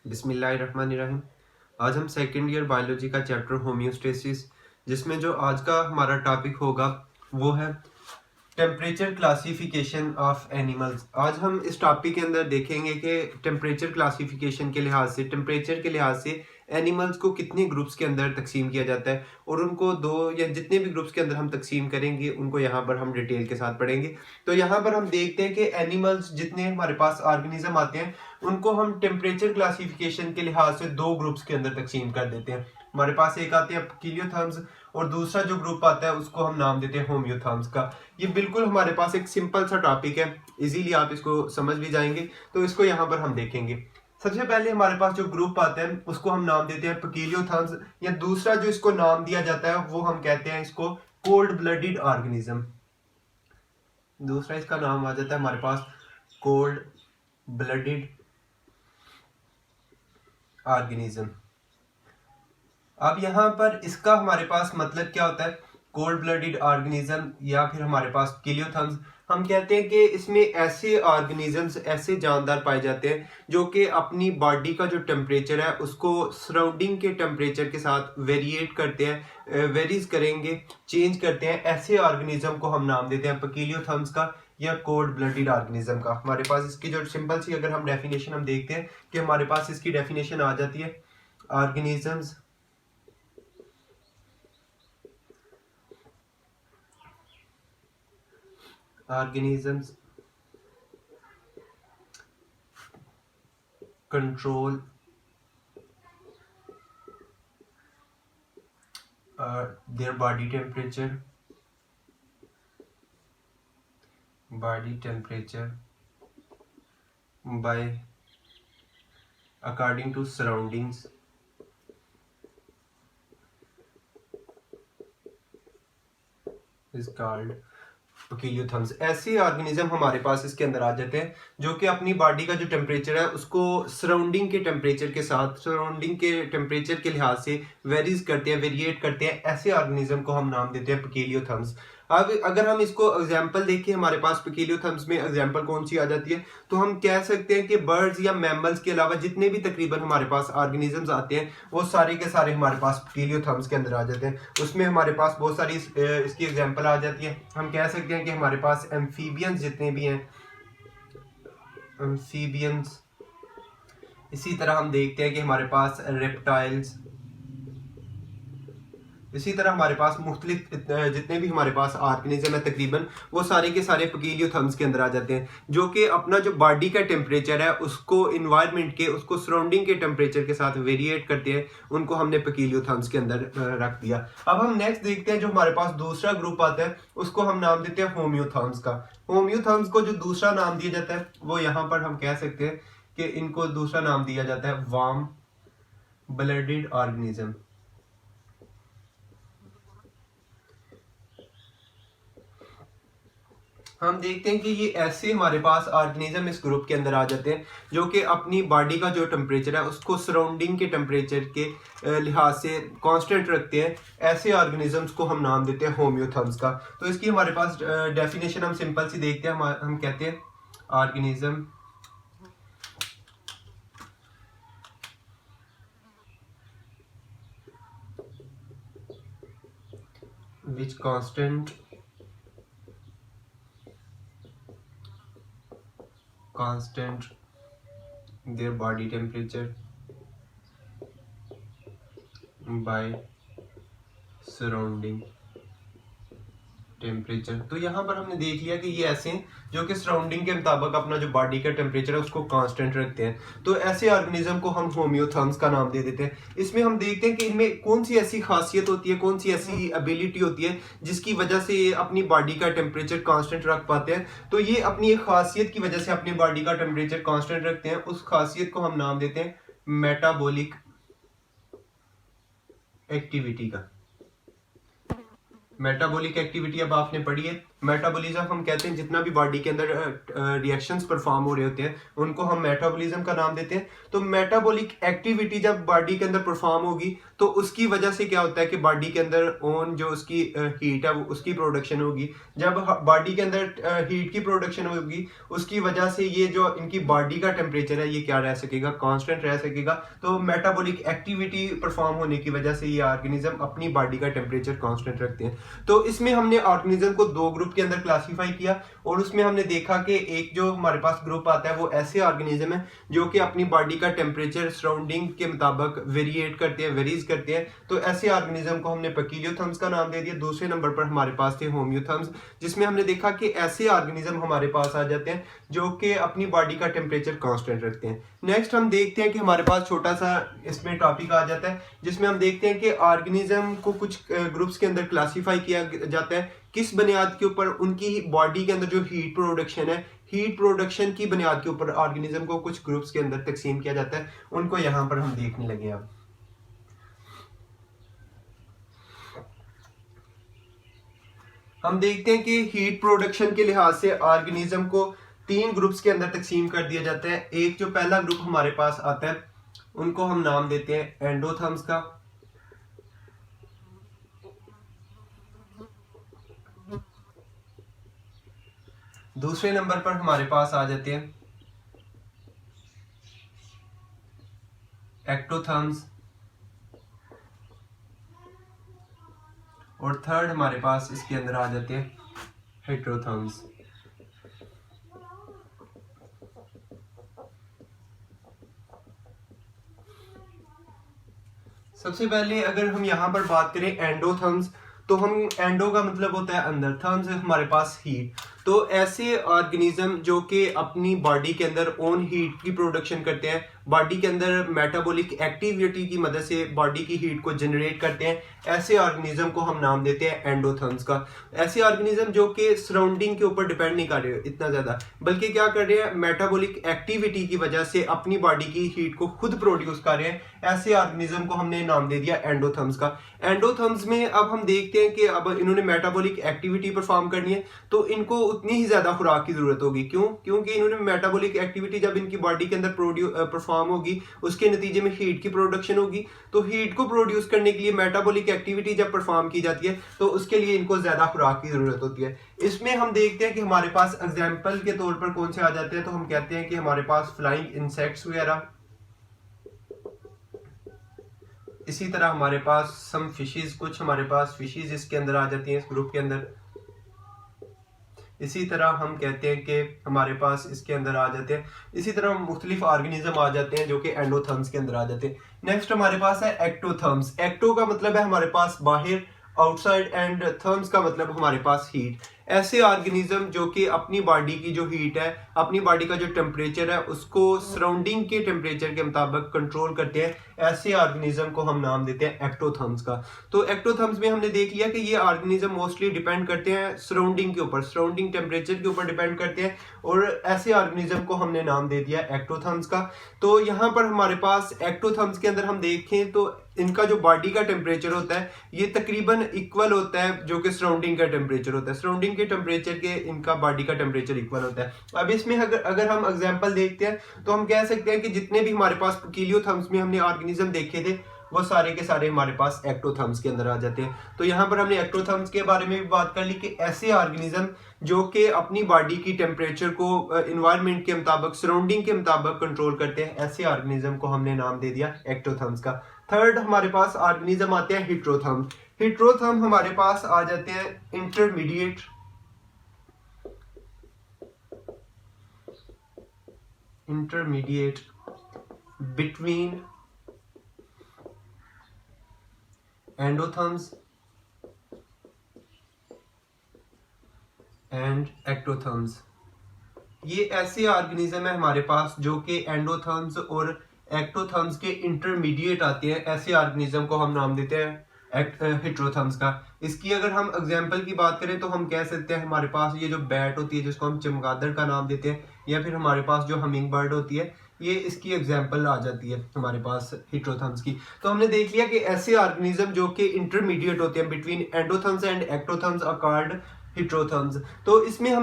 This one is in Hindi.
बिस्मिल्लाहिर्रहमानिर्रहीम। आज हम सेकेंड ईयर बायोलॉजी का चैप्टर होम्योस्टेसिस, जिसमें जो आज का हमारा टॉपिक होगा वो है टेम्परेचर क्लासिफिकेशन ऑफ एनिमल्स। आज हम इस टॉपिक के अंदर देखेंगे कि टेम्परेचर क्लासिफिकेशन के लिहाज से, टेम्परेचर के लिहाज से एनिमल्स को कितने ग्रुप्स के अंदर तकसीम किया जाता है और उनको दो या जितने भी ग्रुप्स के अंदर हम तकसीम करेंगे उनको यहाँ पर हम डिटेल के साथ पढ़ेंगे। तो यहाँ पर हम देखते हैं कि एनिमल्स जितने हमारे पास ऑर्गेनिज्म आते हैं उनको हम टेम्परेचर क्लासिफिकेशन के लिहाज से दो ग्रुप्स के अंदर तकसीम कर देते हैं। हमारे पास एक आते हैं पकीलियोथर्म्स और दूसरा जो ग्रुप आता है उसको हम नाम देते हैं होम्योथर्म्स का। ये बिल्कुल हमारे पास एक सिंपल सा टॉपिक है, इजीली आप इसको समझ भी जाएंगे। तो इसको यहाँ पर हम देखेंगे। सबसे पहले हमारे पास जो ग्रुप आता है उसको हम नाम देते हैं पकीलियोथर्म्स, या दूसरा जो इसको नाम दिया जाता है वो हम कहते हैं इसको कोल्ड ब्लडेड ऑर्गेनिज्म। दूसरा इसका नाम आ जाता है हमारे पास कोल्ड ब्लडेड ऑर्गेनिज्म। अब यहाँ पर इसका हमारे पास मतलब क्या होता है, कोल्ड ब्लडेड ऑर्गेनिज्म या फिर हमारे पास किलियोथर्म्स। हम कहते हैं कि इसमें ऐसे ऑर्गेनिजम्स, ऐसे जानदार पाए जाते हैं जो कि अपनी बॉडी का जो टेम्परेचर है उसको सराउंडिंग के टेम्परेचर के साथ वेरिएट करते हैं, वेरीज करेंगे, चेंज करते हैं। ऐसे ऑर्गेनिज्म को हम नाम देते हैं पकीलियोथर्म्स का या कोल्ड ब्लडेड ऑर्गेनिज्म का। हमारे पास इसकी जो सिंपल सी अगर हम डेफिनेशन हम देखते हैं कि हमारे पास इसकी डेफिनेशन आ जाती है, organisms organisms control their body temperature by according to surroundings is called पकीलियोथर्म्स। ऐसे ऑर्गेनिज्म हमारे पास इसके अंदर आ जाते हैं जो कि अपनी बॉडी का जो टेम्परेचर है उसको सराउंडिंग के टेम्परेचर के साथ, सराउंडिंग के टेम्परेचर के लिहाज से वेरीज करते हैं, वेरिएट करते हैं। ऐसे ऑर्गेनिज्म को हम नाम देते हैं पकीलियोथर्म्स। अब अगर हम इसको एग्जांपल देखें, हमारे पास पकीलियोथर्म्स में एग्जांपल कौन सी आ जाती है, तो हम कह सकते हैं कि बर्ड्स या मैमल्स के अलावा जितने भी तकरीबन हमारे पास ऑर्गेनिजम्स आते हैं वो सारे के सारे हमारे पास पकीलियोथर्म्स के अंदर आ जाते हैं। उसमें हमारे पास बहुत सारी इसकी एग्जांपल आ जाती है। हम कह सकते हैं कि हमारे पास एम्फीबियंस जितने भी हैं, एम्फीबियंस। इसी तरह हम देखते हैं कि हमारे पास रेप्टाइल्स। इसी तरह हमारे पास मुख्तलिफ जितने भी हमारे पास ऑर्गेनिज्म है तकरीबन वो सारे के सारे पकीलियोथर्म्स के अंदर आ जाते हैं, जो कि अपना जो बॉडी का टेम्परेचर है उसको इन्वायरमेंट के, उसको सराउंडिंग के टेम्परेचर के साथ वेरिएट करते हैं। उनको हमने पकीलियोथर्म्स के अंदर रख दिया। अब हम नेक्स्ट देखते हैं, जो हमारे पास दूसरा ग्रुप आता है उसको हम नाम देते हैं होम्योथर्म्स का। होम्योथर्म्स को जो दूसरा नाम दिया जाता है वो यहाँ पर हम कह सकते हैं कि इनको दूसरा नाम दिया जाता है वार्म ब्लडेड ऑर्गेनिज्म। हम देखते हैं कि ये ऐसे हमारे पास ऑर्गेनिज्म इस ग्रुप के अंदर आ जाते हैं जो कि अपनी बॉडी का जो टेम्परेचर है उसको सराउंडिंग के टेम्परेचर के लिहाज से कांस्टेंट रखते हैं। ऐसे ऑर्गेनिजम्स को हम नाम देते हैं होम्योथर्म्स का। तो इसकी हमारे पास डेफिनेशन हम सिंपल सी देखते हैं। हम कहते हैं organism which constant their body temperature by surrounding temperature. तो यहाँ पर हमने देख लिया कि ये ऐसे हैं जो कि सराउंडिंग के मुताबिक अपना जो बॉडी का टेम्परेचर है उसको कांस्टेंट रखते हैं। तो ऐसे ऑर्गेनिज्म को हम होम्योथर्म्स का नाम दे देते हैं। इसमें हम देखते हैं कि इनमें कौन सी ऐसी खासियत होती है, कौन सी ऐसी एबिलिटी होती है जिसकी वजह से ये अपनी बॉडी का टेम्परेचर कांस्टेंट रख पाते हैं। तो ये अपनी एक खासियत की वजह से अपनी बॉडी का टेम्परेचर कांस्टेंट रखते हैं। उस खासियत को हम नाम देते हैं मेटाबॉलिक एक्टिविटी का। मेटाबॉलिक एक्टिविटी अब आपने पढ़ी है मेटाबॉलिज्म हम कहते हैं जितना भी बॉडी के अंदर रिएक्शंस परफॉर्म हो रहे होते हैं उनको हम मेटाबॉलिज्म का नाम देते हैं। तो मेटाबॉलिक एक्टिविटी जब बॉडी के अंदर परफॉर्म होगी तो उसकी वजह से क्या होता है कि बॉडी के अंदर ओन जो उसकी हीट है उसकी प्रोडक्शन होगी। जब बॉडी के अंदर हीट की प्रोडक्शन होगी उसकी वजह से ये जो इनकी बॉडी का टेम्परेचर है ये क्या रह सकेगा, कांस्टेंट रह सकेगा। तो मेटाबॉलिक एक्टिविटी परफॉर्म होने की वजह से ये ऑर्गेनिज्म अपनी बॉडी का टेम्परेचर कांस्टेंट रखते हैं। तो इसमें हमने ऑर्गेनिज्म को दो ग्रुप के अंदर क्लासीफाई किया और उसमें हमने देखा कि एक जो हमारे पास ग्रुप आता है वो ऐसे ऑर्गेनिज्म है जो कि अपनी बॉडी का टेम्परेचर सराउंडिंग के मुताबिक वेरिएट करते हैं, वेरीज करते हैं। तो ऐसे ऑर्गेनिज्म को हमने पैकिलियोथर्म्स का नाम दे दिया। दूसरे नंबर पर हमारे पास थे होम्योथर्म्स, जिसमें हमने देखा कि ऐसे ऑर्गेनिज्म हमारे पास आ जाते हैं जो कि अपनी बॉडी का टेम्परेचर कांस्टेंट रखते हैं। नेक्स्ट हम देखते हैं कि हमारे पास छोटा सा इसमें टॉपिक आ जाता है जिसमें हम देखते हैं कि ऑर्गेनिज्म को कुछ ग्रुप्स के अंदर क्लासीफाई किया जाता है किस बुनियाद के ऊपर, उनकी बॉडी के अंदर जो हीट प्रोडक्शन है, हीट प्रोडक्शन की बुनियाद के ऊपर ऑर्गेनिज्म को कुछ ग्रुप्स के अंदर तकसीम किया जाता है। उनको यहाँ पर हम देखने लगे। अब हम देखते हैं कि हीट प्रोडक्शन के लिहाज से ऑर्गेनिज्म को तीन ग्रुप्स के अंदर तकसीम कर दिया जाता है। एक जो पहला ग्रुप हमारे पास आता है उनको हम नाम देते हैं एंडोथर्म्स का। दूसरे नंबर पर हमारे पास आ जाते हैं एक्टोथर्म्स और थर्ड हमारे पास इसके अंदर आ जाते हैं हेटेरोथर्म्स। सबसे पहले अगर हम यहां पर बात करें एंडोथर्म्स, तो हम एंडो का मतलब होता है अंदर, थर्म्स हमारे पास हीट। तो ऐसे ऑर्गेनिज्म जो कि अपनी बॉडी के अंदर ओन हीट की प्रोडक्शन करते हैं, बॉडी के अंदर मेटाबॉलिक एक्टिविटी की मदद से बॉडी की हीट को जनरेट करते हैं, ऐसे ऑर्गेनिज्म को हम नाम देते हैं एंडोथर्म्स का। ऐसे ऑर्गेनिज्म जो कि सराउंडिंग के ऊपर डिपेंड नहीं कर रहे इतना ज्यादा, बल्कि क्या कर रहे हैं, मेटाबॉलिक एक्टिविटी की वजह से अपनी बॉडी की हीट को खुद प्रोड्यूस कर रहे हैं। ऐसे ऑर्गेनिज्म को हमने नाम दे दिया एंडोथर्म्स का। एंडोथर्म्स में अब हम देखते हैं कि अब इन्होंने मेटाबॉलिक एक्टिविटी परफॉर्म करनी है तो इनको उतनी ही ज्यादा खुराक की जरूरत होगी। क्यों? क्योंकि इन्होंने मेटाबॉलिक एक्टिविटी जब इनकी बॉडी के अंदर परफॉर्म होगी उसके नतीजे में हीट की प्रोडक्शन होगी। तो हीट को प्रोड्यूस करने के लिए मेटाबॉलिक एक्टिविटी जब परफॉर्म की जाती है तो उसके लिए इनको ज्यादा खुराक की जरूरत होती है। इसमें हम देखते हैं कि हमारे पास एग्जाम्पल के तौर पर कौन से आ जाते हैं। तो हम कहते हैं कि हमारे पास फ्लाइंग इंसेक्ट्स वगैरह, इसी तरह हमारे पास सम फिशेज, कुछ हमारे पास फिशेज इसके अंदर आ जाती हैं इस ग्रुप के अंदर। इसी तरह हम कहते हैं कि हमारे पास इसके अंदर आ जाते हैं, इसी तरह मुख्तलिफ ऑर्गेनिज्म आ जाते हैं जो कि एंडोथर्म्स के अंदर आ जाते हैं। नेक्स्ट हमारे पास है एक्टोथर्म्स। एक्टो का मतलब है हमारे पास बाहर, आउटसाइड, एंड थर्म्स का मतलब हमारे पास हीट। ऐसे ऑर्गेनिज्म जो कि अपनी बॉडी की जो हीट है, अपनी बॉडी का जो टेम्परेचर है उसको सराउंडिंग के टेम्परेचर के मुताबिक कंट्रोल करते हैं, ऐसे ऑर्गेनिज्म को हम नाम देते हैं एक्टोथर्म्स का। तो एक्टोथर्म्स में हमने देख लिया कि ये ऑर्गेनिज्म मोस्टली डिपेंड करते हैं सराउंडिंग के ऊपर, सराउंडिंग टेम्परेचर के ऊपर डिपेंड करते हैं, और ऐसे ऑर्गेनिज्म को हमने नाम दे दिया एक्टोथर्म्स का। तो यहाँ पर हमारे पास एक्टोथर्म्स के अंदर हम देखें तो इनका जो बॉडी का टेम्परेचर होता है ये तकरीबन इक्वल होता है जो कि सराउंडिंग का टेम्परेचर होता है। सराउंडिंग के टेम्परेचर के इनका बॉडी का टेम्परेचर इक्वल होता है। अब इसमें अगर हम एग्जांपल देखते हैं तो हम कह सकते हैं कि जितने भी हमारे पास पैकिलियोथर्म्स में हमने ऑर्गेनिज्म देखे थे वो सारे के सारे हमारे पास एक्टोथर्म्स के अंदर आ जाते हैं। तो यहाँ पर हमने एक्टोथर्म्स के बारे में भी बात कर ली कि ऐसे ऑर्गेनिज्म जो कि अपनी बॉडी की टेम्परेचर को इन्वायरमेंट के मुताबिक, सराउंडिंग के मुताबिक कंट्रोल करते हैं, ऐसे ऑर्गेनिज्म को हमने नाम दे दिया एक्टोथर्म्स का। थर्ड हमारे पास ऑर्गेनिज्म आते हैं हेटेरोथर्म। हेटेरोथर्म हमारे पास आ जाते हैं इंटरमीडिएट बिटवीन एंडोथर्म्स एंड एक्टोथर्म्स। ये ऐसे ऑर्गेनिज्म है हमारे पास जो कि एंडोथर्म्स और एक्टोथर्म्स के इंटरमीडिएट आते हैं। ऐसे ऑर्गेनिज्म को हम नाम देते हैं हेटेरोथर्म्स का। इसकी अगर हम एग्जांपल की बात करें तो हम कह सकते हैं हमारे पास ये जो बैट होती है जिसको हम चमगादड़ का नाम देते हैं, या फिर हमारे पास जो हमिंग बर्ड होती है, ये इसकी एग्जांपल आ जाती है हमारे पास हेटेरोथर्म्स की। तो हमने देख लिया कि ऐसे ऑर्गेनिज्म जो कि इंटरमीडिएट होते हैं between endotherms and ectotherms are called heterotherms. तो इसमें हम